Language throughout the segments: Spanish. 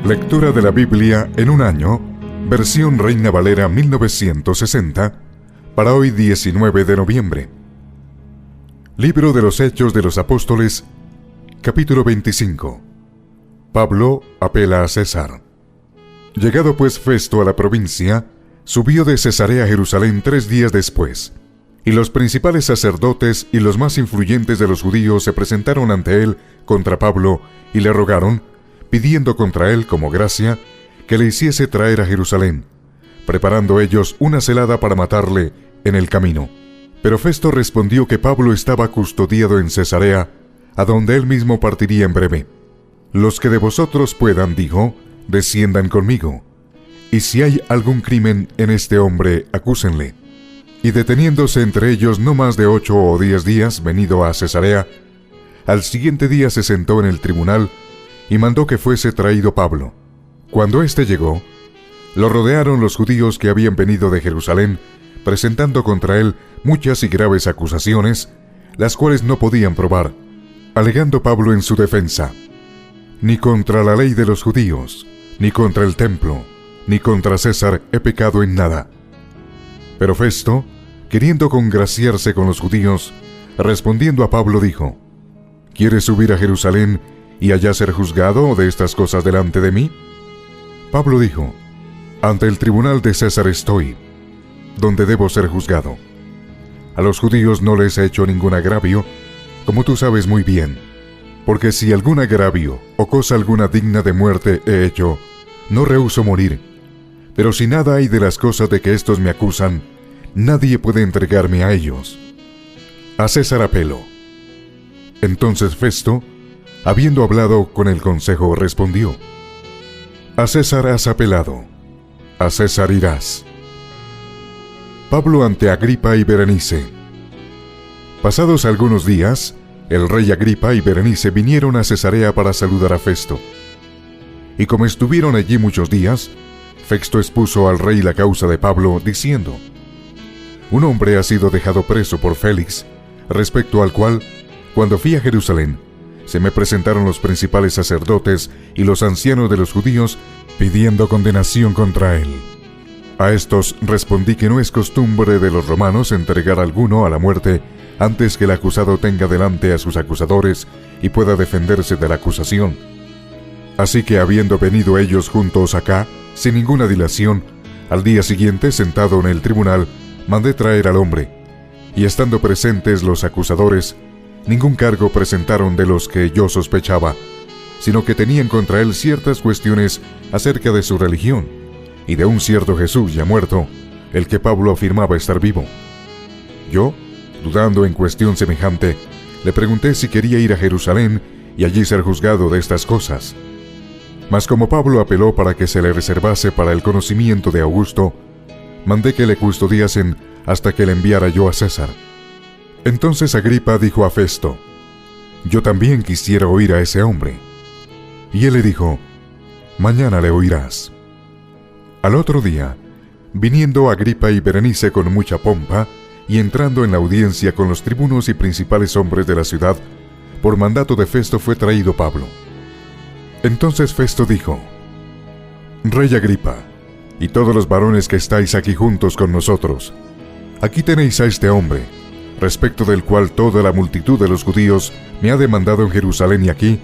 Lectura de la Biblia en un año, versión Reina Valera 1960, para hoy 19 de noviembre. Libro de los Hechos de los Apóstoles, capítulo 25. Pablo apela a César. Llegado pues Festo a la provincia, subió de Cesarea a Jerusalén 3 días después, y los principales sacerdotes y los más influyentes de los judíos se presentaron ante él contra Pablo y le rogaron, pidiendo contra él como gracia, que le hiciese traer a Jerusalén, preparando ellos una celada para matarle en el camino. Pero Festo respondió que Pablo estaba custodiado en Cesarea, a donde él mismo partiría en breve. Los que de vosotros puedan, dijo, desciendan conmigo, y si hay algún crimen en este hombre, acúsenle. Y deteniéndose entre ellos no más de 8 o 10 días, venido a Cesarea, al siguiente día se sentó en el tribunal y mandó que fuese traído Pablo. Cuando éste llegó, lo rodearon los judíos que habían venido de Jerusalén, presentando contra él muchas y graves acusaciones, las cuales no podían probar, alegando Pablo en su defensa: ni contra la ley de los judíos, ni contra el templo, ni contra César he pecado en nada. Pero Festo, queriendo congraciarse con los judíos, respondiendo a Pablo dijo: ¿quieres subir a Jerusalén y allá ser juzgado de estas cosas delante de mí? Pablo dijo: ante el tribunal de César estoy, donde debo ser juzgado. A los judíos no les he hecho ningún agravio, como tú sabes muy bien, porque si algún agravio o cosa alguna digna de muerte he hecho, no rehúso morir. Pero si nada hay de las cosas de que estos me acusan, nadie puede entregarme a ellos. A César apelo. Entonces Festo, habiendo hablado con el consejo, respondió: a César has apelado, a César irás. Pablo ante Agripa y Berenice. Pasados algunos días, el rey Agripa y Berenice vinieron a Cesarea para saludar a Festo. Y como estuvieron allí muchos días, Festo expuso al rey la causa de Pablo, diciendo: un hombre ha sido dejado preso por Félix, respecto al cual, cuando fui a Jerusalén, se me presentaron los principales sacerdotes y los ancianos de los judíos, pidiendo condenación contra él. A estos respondí que no es costumbre de los romanos entregar a alguno a la muerte antes que el acusado tenga delante a sus acusadores y pueda defenderse de la acusación. Así que habiendo venido ellos juntos acá, sin ninguna dilación, al día siguiente, sentado en el tribunal, mandé traer al hombre, y estando presentes los acusadores, ningún cargo presentaron de los que yo sospechaba, sino que tenían contra él ciertas cuestiones acerca de su religión, y de un cierto Jesús ya muerto, el que Pablo afirmaba estar vivo. Yo, dudando en cuestión semejante, le pregunté si quería ir a Jerusalén y allí ser juzgado de estas cosas. Mas como Pablo apeló para que se le reservase para el conocimiento de Augusto, mandé que le custodiasen hasta que le enviara yo a César. Entonces Agripa dijo a Festo: yo también quisiera oír a ese hombre. Y él le dijo: mañana le oirás. Al otro día, viniendo Agripa y Berenice con mucha pompa, y entrando en la audiencia con los tribunos y principales hombres de la ciudad, por mandato de Festo fue traído Pablo. Entonces Festo dijo: Rey Agripa, y todos los varones que estáis aquí juntos con nosotros, aquí tenéis a este hombre, respecto del cual toda la multitud de los judíos me ha demandado en Jerusalén y aquí,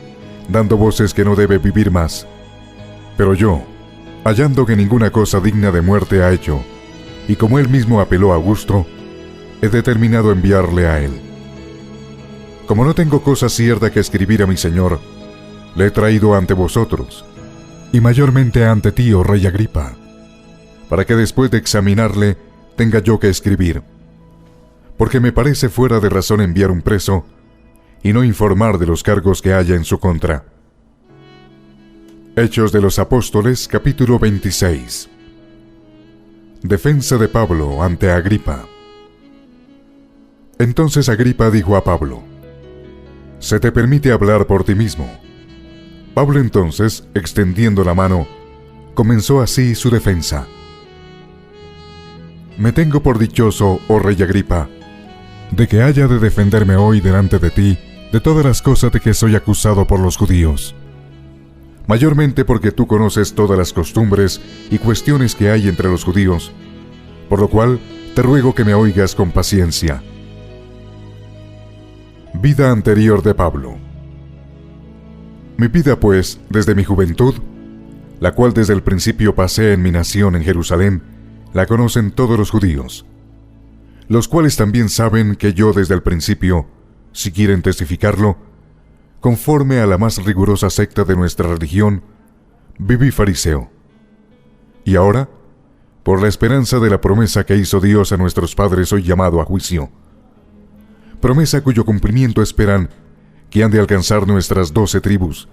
dando voces que no debe vivir más. Pero yo, hallando que ninguna cosa digna de muerte ha hecho, y como él mismo apeló a Augusto, he determinado enviarle a él. Como no tengo cosa cierta que escribir a mi señor, le he traído ante vosotros, y mayormente ante ti, oh rey Agripa, para que después de examinarle tenga yo que escribir, porque me parece fuera de razón enviar un preso y no informar de los cargos que haya en su contra. Hechos de los Apóstoles, capítulo 26. Defensa de Pablo ante Agripa. Entonces Agripa dijo a Pablo: se te permite hablar por ti mismo. Pablo entonces, extendiendo la mano, comenzó así su defensa: me tengo por dichoso, oh rey Agripa, de que haya de defenderme hoy delante de ti de todas las cosas de que soy acusado por los judíos. mayormente porque tú conoces todas las costumbres y cuestiones que hay entre los judíos, por lo cual te ruego que me oigas con paciencia. Vida anterior de Pablo. Mi vida, pues, desde mi juventud, la cual desde el principio pasé en mi nación en Jerusalén, la conocen todos los judíos, los cuales también saben que yo desde el principio, si quieren testificarlo, conforme a la más rigurosa secta de nuestra religión, viví fariseo. Y ahora, por la esperanza de la promesa que hizo Dios a nuestros padres, soy llamado a juicio. Promesa cuyo cumplimiento esperan que han de alcanzar nuestras 12 tribus,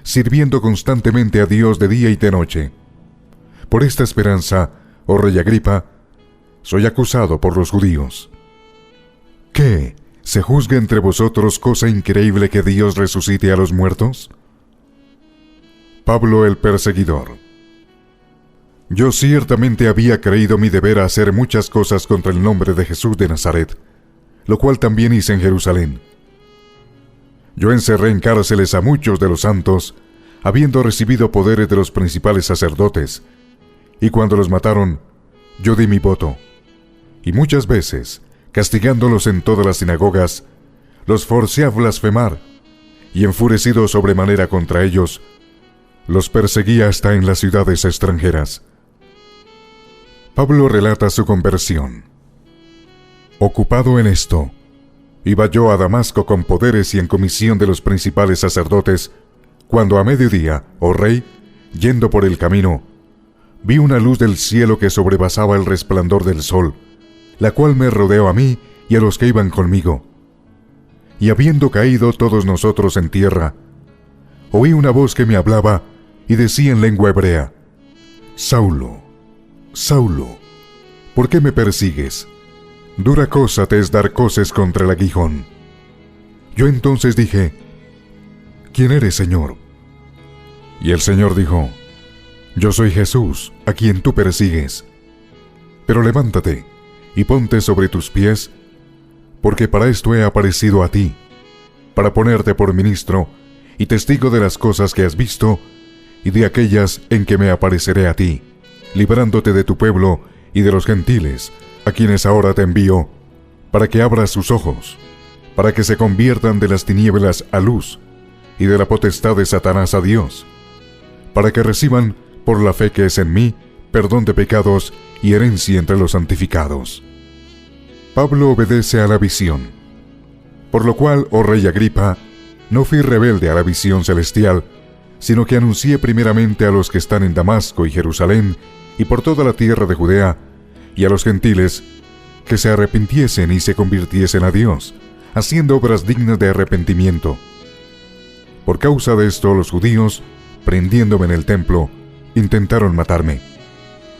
sirviendo constantemente a Dios de día y de noche. Por esta esperanza, oh rey Agripa, soy acusado por los judíos. ¿Qué? ¿Se juzga entre vosotros cosa increíble que Dios resucite a los muertos? Pablo el perseguidor. Yo ciertamente había creído mi deber hacer muchas cosas contra el nombre de Jesús de Nazaret, lo cual también hice en Jerusalén. Yo encerré en cárceles a muchos de los santos, habiendo recibido poderes de los principales sacerdotes, y cuando los mataron, yo di mi voto, y muchas veces, castigándolos en todas las sinagogas, los forcé a blasfemar, y enfurecido sobremanera contra ellos, los perseguí hasta en las ciudades extranjeras. Pablo relata su conversión. Ocupado en esto, iba yo a Damasco con poderes y en comisión de los principales sacerdotes, cuando a mediodía, oh rey, yendo por el camino, vi una luz del cielo que sobrepasaba el resplandor del sol, la cual me rodeó a mí y a los que iban conmigo. Y habiendo caído todos nosotros en tierra, oí una voz que me hablaba y decía en lengua hebrea: Saulo, Saulo, ¿por qué me persigues? Dura cosa te es dar coces contra el aguijón. Yo entonces dije: ¿Quién eres, Señor? Y el Señor dijo: Yo soy Jesús, a quien tú persigues. Pero levántate y ponte sobre tus pies, porque para esto he aparecido a ti, para ponerte por ministro y testigo de las cosas que has visto y de aquellas en que me apareceré a ti, librándote de tu pueblo y de los gentiles, a quienes ahora te envío, para que abras sus ojos, para que se conviertan de las tinieblas a luz y de la potestad de Satanás a Dios, para que reciban, por la fe que es en mí, perdón de pecados y herencia entre los santificados. Pablo obedece a la visión, por lo cual, oh rey Agripa, no fui rebelde a la visión celestial, sino que anuncié primeramente a los que están en Damasco y Jerusalén y por toda la tierra de Judea, y a los gentiles, que se arrepintiesen y se convirtiesen a Dios, haciendo obras dignas de arrepentimiento. Por causa de esto, los judíos, prendiéndome en el templo, intentaron matarme.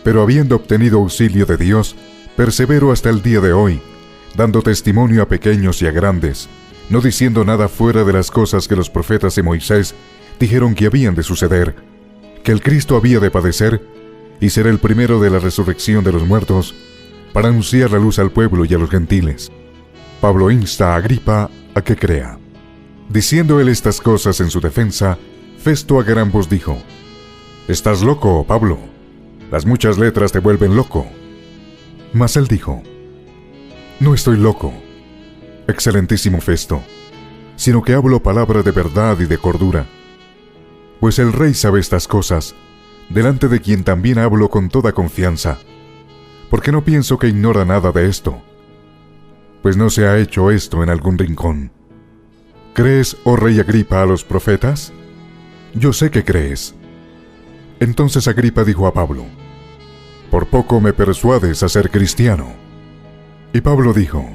Pero habiendo obtenido auxilio de Dios, persevero hasta el día de hoy, dando testimonio a pequeños y a grandes, no diciendo nada fuera de las cosas que los profetas de Moisés dijeron que habían de suceder, que el Cristo había de padecer y ser el primero de la resurrección de los muertos, para anunciar la luz al pueblo y a los gentiles. Pablo insta a Agripa a que crea. Diciendo él estas cosas en su defensa, Festo a gran voz dijo: «Estás loco, Pablo. Las muchas letras te vuelven loco». Mas él dijo: «No estoy loco, excelentísimo Festo, sino que hablo palabras de verdad y de cordura. Pues el rey sabe estas cosas, delante de quien también hablo con toda confianza, porque no pienso que ignora nada de esto, pues no se ha hecho esto en algún rincón. ¿Crees, oh rey Agripa, a los profetas? Yo sé que crees». Entonces Agripa dijo a Pablo: «Por poco me persuades a ser cristiano». Y Pablo dijo: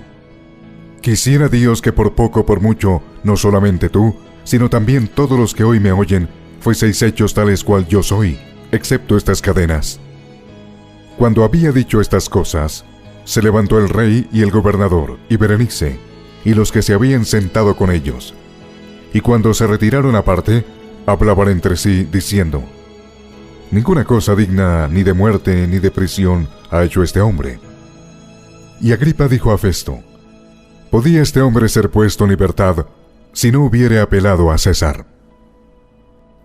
«Quisiera Dios que por poco, por mucho, no solamente tú, sino también todos los que hoy me oyen, fueseis hechos tales cual yo soy, excepto estas cadenas». Cuando había dicho estas cosas, se levantó el rey y el gobernador y Berenice, y los que se habían sentado con ellos. Y cuando se retiraron aparte, hablaban entre sí, diciendo: «Ninguna cosa digna ni de muerte ni de prisión ha hecho este hombre». Y Agripa dijo a Festo: «¿Podía este hombre ser puesto en libertad si no hubiere apelado a César?».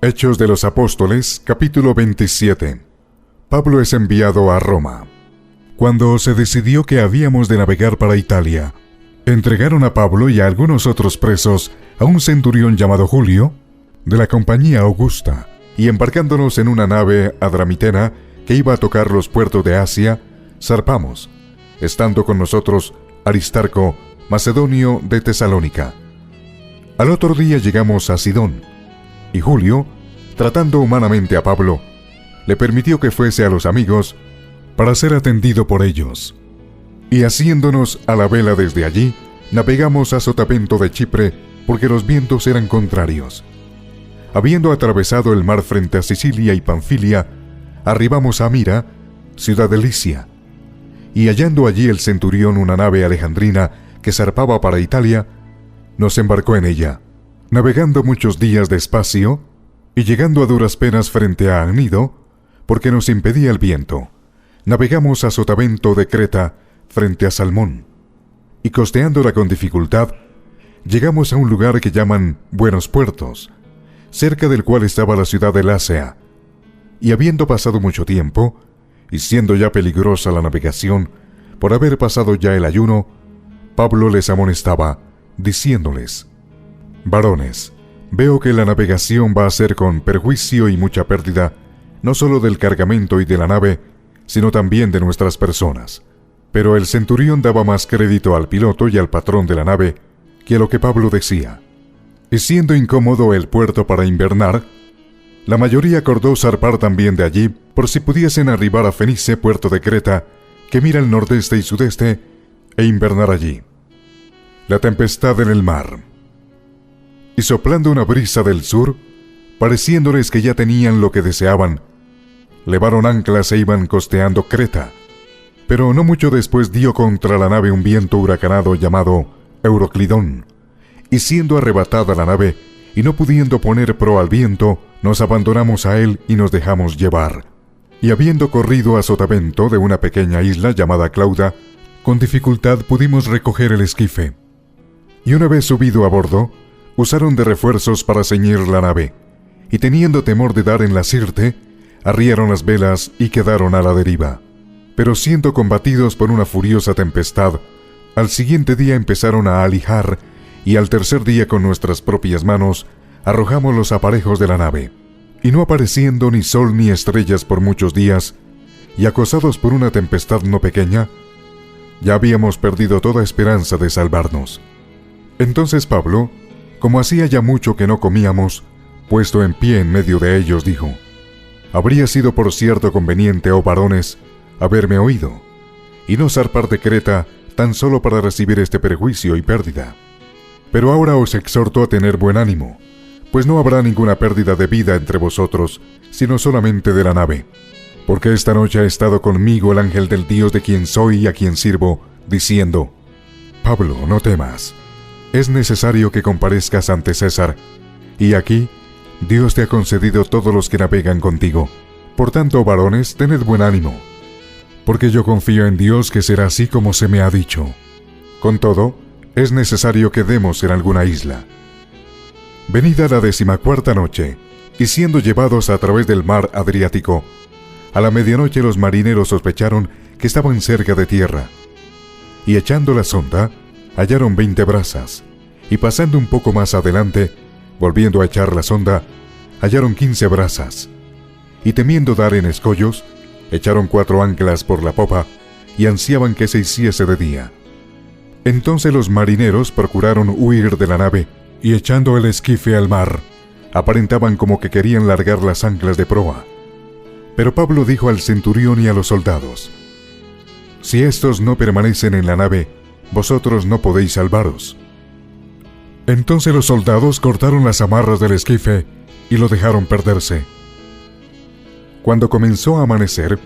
Hechos de los Apóstoles, capítulo 27. Pablo es enviado a Roma. Cuando se decidió que habíamos de navegar para Italia, entregaron a Pablo y a algunos otros presos a un centurión llamado Julio, de la compañía Augusta, y embarcándonos en una nave adramitena que iba a tocar los puertos de Asia, zarpamos, estando con nosotros Aristarco, macedonio de Tesalónica. Al otro día llegamos a Sidón, y Julio, tratando humanamente a Pablo, le permitió que fuese a los amigos para ser atendido por ellos. Y haciéndonos a la vela desde allí, navegamos a Sotavento de Chipre, porque los vientos eran contrarios. Habiendo atravesado el mar frente a Sicilia y Panfilia, arribamos a Mira, ciudad de Licia. Y hallando allí el centurión una nave alejandrina que zarpaba para Italia, nos embarcó en ella, navegando muchos días despacio, y llegando a duras penas frente a Agnido, porque nos impedía el viento, navegamos a Sotavento de Creta, frente a Salmón, y costeándola con dificultad, llegamos a un lugar que llaman Buenos Puertos, cerca del cual estaba la ciudad de Lasea, y habiendo pasado mucho tiempo, y siendo ya peligrosa la navegación, por haber pasado ya el ayuno, Pablo les amonestaba, diciéndoles: Varones, veo que la navegación va a ser con perjuicio y mucha pérdida, no solo del cargamento y de la nave, sino también de nuestras personas. Pero el centurión daba más crédito al piloto y al patrón de la nave que a lo que Pablo decía. Y siendo incómodo el puerto para invernar, la mayoría acordó zarpar también de allí, por si pudiesen arribar a Fenice, puerto de Creta, que mira el nordeste y sudeste, e invernar allí. La tempestad en el mar. Y soplando una brisa del sur, pareciéndoles que ya tenían lo que deseaban, levaron anclas e iban costeando Creta. Pero no mucho después dio contra la nave un viento huracanado llamado Euroclidón, y siendo arrebatada la nave, y no pudiendo poner pro al viento, nos abandonamos a él y nos dejamos llevar. Y habiendo corrido a Sotavento de una pequeña isla llamada Clauda, con dificultad pudimos recoger el esquife. Y una vez subido a bordo, usaron de refuerzos para ceñir la nave, y teniendo temor de dar en la Sirte, arriaron las velas y quedaron a la deriva. Pero siendo combatidos por una furiosa tempestad, al siguiente día empezaron a alijar, y al tercer día con nuestras propias manos arrojamos los aparejos de la nave. Y no apareciendo ni sol ni estrellas por muchos días, y acosados por una tempestad no pequeña, ya habíamos perdido toda esperanza de salvarnos. Entonces Pablo, como hacía ya mucho que no comíamos, puesto en pie en medio de ellos, dijo: Habría sido por cierto conveniente, oh varones, haberme oído, y no zarpar de Creta tan solo para recibir este perjuicio y pérdida. Pero ahora os exhorto a tener buen ánimo, pues no habrá ninguna pérdida de vida entre vosotros, sino solamente de la nave. Porque esta noche ha estado conmigo el ángel del Dios de quien soy y a quien sirvo, diciendo: Pablo, no temas, es necesario que comparezcas ante César, y aquí Dios te ha concedido todos los que navegan contigo. Por tanto, varones, tened buen ánimo, porque yo confío en Dios que será así como se me ha dicho. Con todo, es necesario que demos en alguna isla. Venida la 14ª noche, y siendo llevados a través del mar Adriático, a la medianoche los marineros sospecharon que estaban cerca de tierra, y echando la sonda, hallaron 20 brazas, y pasando un poco más adelante, volviendo a echar la sonda, hallaron 15 brazas, y temiendo dar en escollos, echaron 4 anclas por la popa, y ansiaban que se hiciese de día. Entonces los marineros procuraron huir de la nave, y echando el esquife al mar, aparentaban como que querían largar las anclas de proa. Pero Pablo dijo al centurión y a los soldados: Si estos no permanecen en la nave, vosotros no podéis salvaros. Entonces los soldados cortaron las amarras del esquife y lo dejaron perderse. Cuando comenzó a amanecer,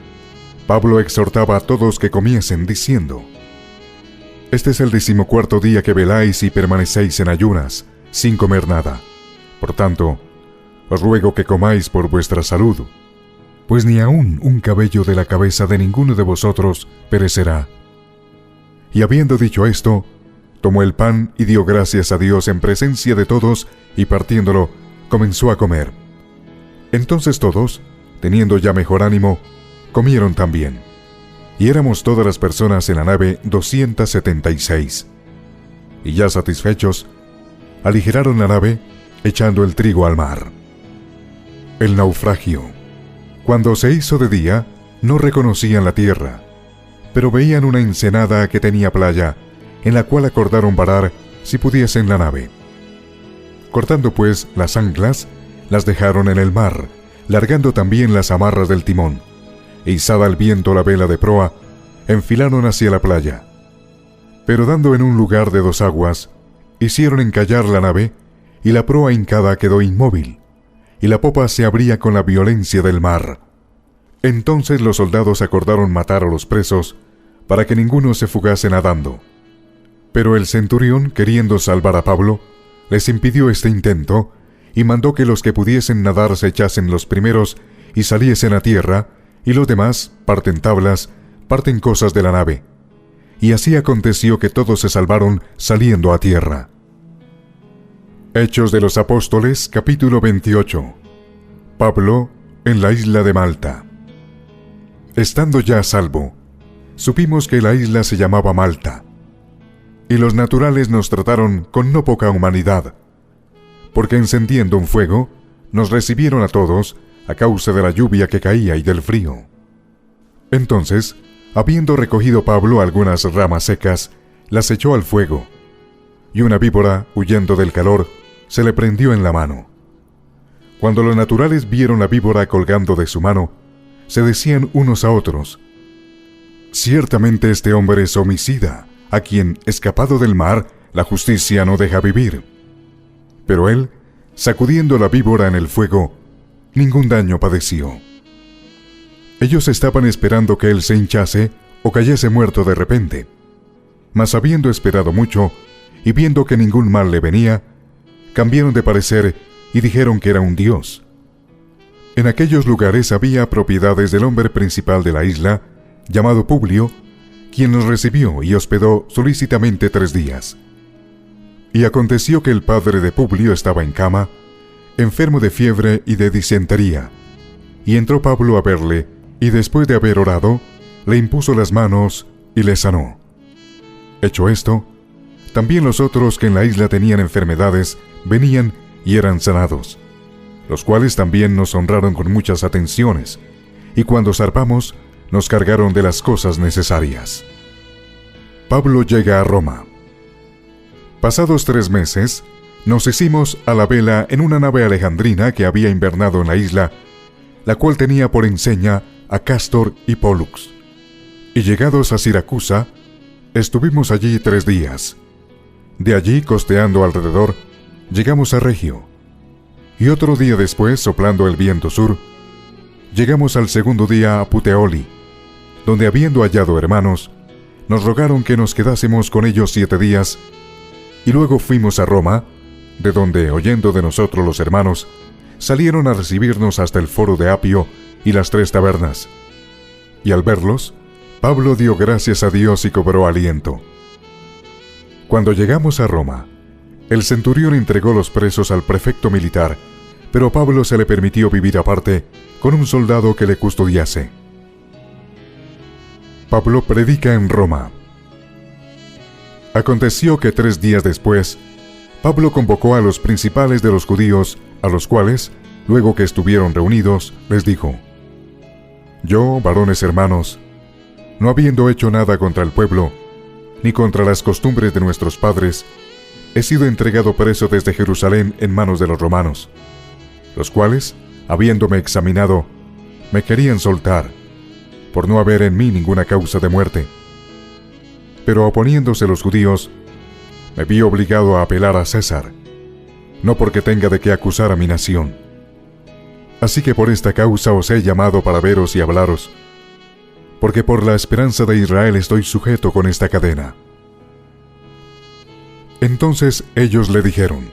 Pablo exhortaba a todos que comiesen, diciendo: Este es el 14º día que veláis y permanecéis en ayunas, sin comer nada. Por tanto, os ruego que comáis por vuestra salud, pues ni aun un cabello de la cabeza de ninguno de vosotros perecerá. Y habiendo dicho esto, tomó el pan y dio gracias a Dios en presencia de todos, y partiéndolo, comenzó a comer. Entonces todos, teniendo ya mejor ánimo, comieron también. Y éramos todas las personas en la nave 276. Y ya satisfechos, aligeraron la nave, echando el trigo al mar. El naufragio. Cuando se hizo de día, no reconocían la tierra, pero veían una ensenada que tenía playa, en la cual acordaron varar si pudiesen la nave. Cortando pues las anclas, las dejaron en el mar, largando también las amarras del timón, e izada al viento la vela de proa, enfilaron hacia la playa. Pero dando en un lugar de 2 aguas, hicieron encallar la nave, y la proa hincada quedó inmóvil, y la popa se abría con la violencia del mar. Entonces los soldados acordaron matar a los presos, para que ninguno se fugase nadando. Pero el centurión, queriendo salvar a Pablo, les impidió este intento, y mandó que los que pudiesen nadar se echasen los primeros y saliesen a tierra, y los demás parten tablas, parten cosas de la nave. Y así aconteció que todos se salvaron saliendo a tierra. Hechos de los Apóstoles, capítulo 28. Pablo en la isla de Malta. Estando ya a salvo, supimos que la isla se llamaba Malta, y los naturales nos trataron con no poca humanidad, porque encendiendo un fuego, nos recibieron a todos a causa de la lluvia que caía y del frío. Entonces, habiendo recogido Pablo algunas ramas secas, las echó al fuego, y una víbora, huyendo del calor, se le prendió en la mano. Cuando los naturales vieron la víbora colgando de su mano, se decían unos a otros: «Ciertamente este hombre es homicida, a quien, escapado del mar, la justicia no deja vivir». Pero él, sacudiendo la víbora en el fuego, ningún daño padeció. Ellos estaban esperando que él se hinchase o cayese muerto de repente. Mas habiendo esperado mucho, y viendo que ningún mal le venía, cambiaron de parecer y dijeron que era un dios. En aquellos lugares había propiedades del hombre principal de la isla, llamado Publio, quien los recibió y hospedó solícitamente 3 días. Y aconteció que el padre de Publio estaba en cama, enfermo de fiebre y de disentería, y entró Pablo a verle, y después de haber orado, le impuso las manos y le sanó. Hecho esto, también los otros que en la isla tenían enfermedades venían y eran sanados, los cuales también nos honraron con muchas atenciones, y cuando zarpamos, nos cargaron de las cosas necesarias. Pablo llega a Roma. Pasados 3 meses, nos hicimos a la vela en una nave alejandrina que había invernado en la isla, la cual tenía por enseña a Cástor y Pólux. Y llegados a Siracusa, estuvimos allí 3 días. De allí, costeando alrededor, llegamos a Regio. Y otro día después, soplando el viento sur, llegamos al segundo día a Puteoli, donde habiendo hallado hermanos, nos rogaron que nos quedásemos con ellos 7 días, y luego fuimos a Roma, de donde, oyendo de nosotros los hermanos, salieron a recibirnos hasta el foro de Apio y las 3 tabernas. Y al verlos, Pablo dio gracias a Dios y cobró aliento. Cuando llegamos a Roma, el centurión entregó los presos al prefecto militar, pero a Pablo se le permitió vivir aparte con un soldado que le custodiase. Pablo predica en Roma. Aconteció que 3 días después, Pablo convocó a los principales de los judíos, a los cuales, luego que estuvieron reunidos, les dijo: «Yo, varones hermanos, no habiendo hecho nada contra el pueblo, ni contra las costumbres de nuestros padres, he sido entregado preso desde Jerusalén en manos de los romanos, los cuales, habiéndome examinado, me querían soltar, por no haber en mí ninguna causa de muerte. Pero oponiéndose los judíos, me vi obligado a apelar a César, no porque tenga de qué acusar a mi nación. Así que por esta causa os he llamado para veros y hablaros, porque por la esperanza de Israel estoy sujeto con esta cadena». Entonces ellos le dijeron: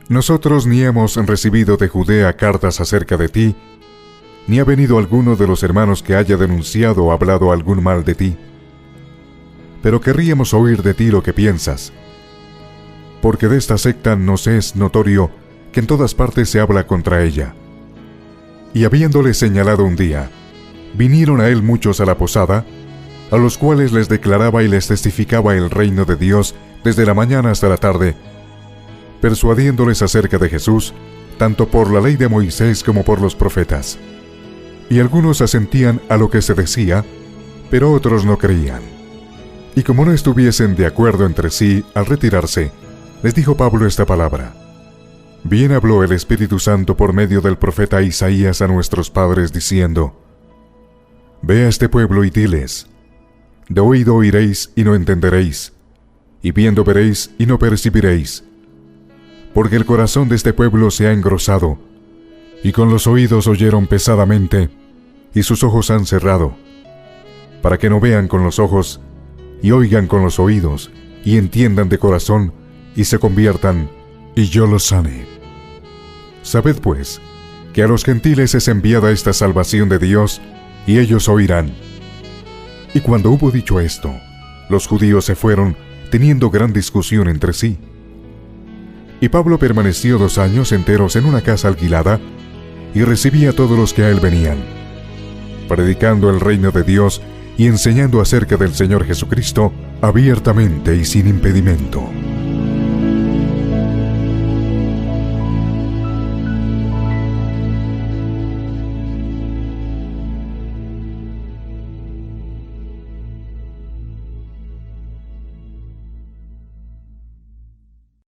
«Nosotros ni hemos recibido de Judea cartas acerca de ti, ni ha venido alguno de los hermanos que haya denunciado o hablado algún mal de ti. Pero querríamos oír de ti lo que piensas, porque de esta secta nos es notorio que en todas partes se habla contra ella, Y habiéndole señalado un día, vinieron a él muchos a la posada, a los cuales les declaraba y les testificaba el reino de Dios desde la mañana hasta la tarde, persuadiéndoles acerca de Jesús, tanto por la ley de Moisés como por los profetas. Y algunos asentían a lo que se decía, pero otros no creían. Y como no estuviesen de acuerdo entre sí al retirarse, les dijo Pablo esta palabra: Bien habló el Espíritu Santo por medio del profeta Isaías a nuestros padres, diciendo: Ve a este pueblo y diles: de oído oiréis y no entenderéis, y viendo veréis y no percibiréis, porque el corazón de este pueblo se ha engrosado, y con los oídos oyeron pesadamente, y sus ojos han cerrado, para que no vean con los ojos, y oigan con los oídos, y entiendan de corazón, y se conviertan, y yo los sane. Sabed pues, que a los gentiles es enviada esta salvación de Dios, y ellos oirán. Y cuando hubo dicho esto, los judíos se fueron, teniendo gran discusión entre sí. Y Pablo permaneció 2 años enteros en una casa alquilada, y recibía a todos los que a él venían, predicando el reino de Dios y enseñando acerca del Señor Jesucristo abiertamente y sin impedimento.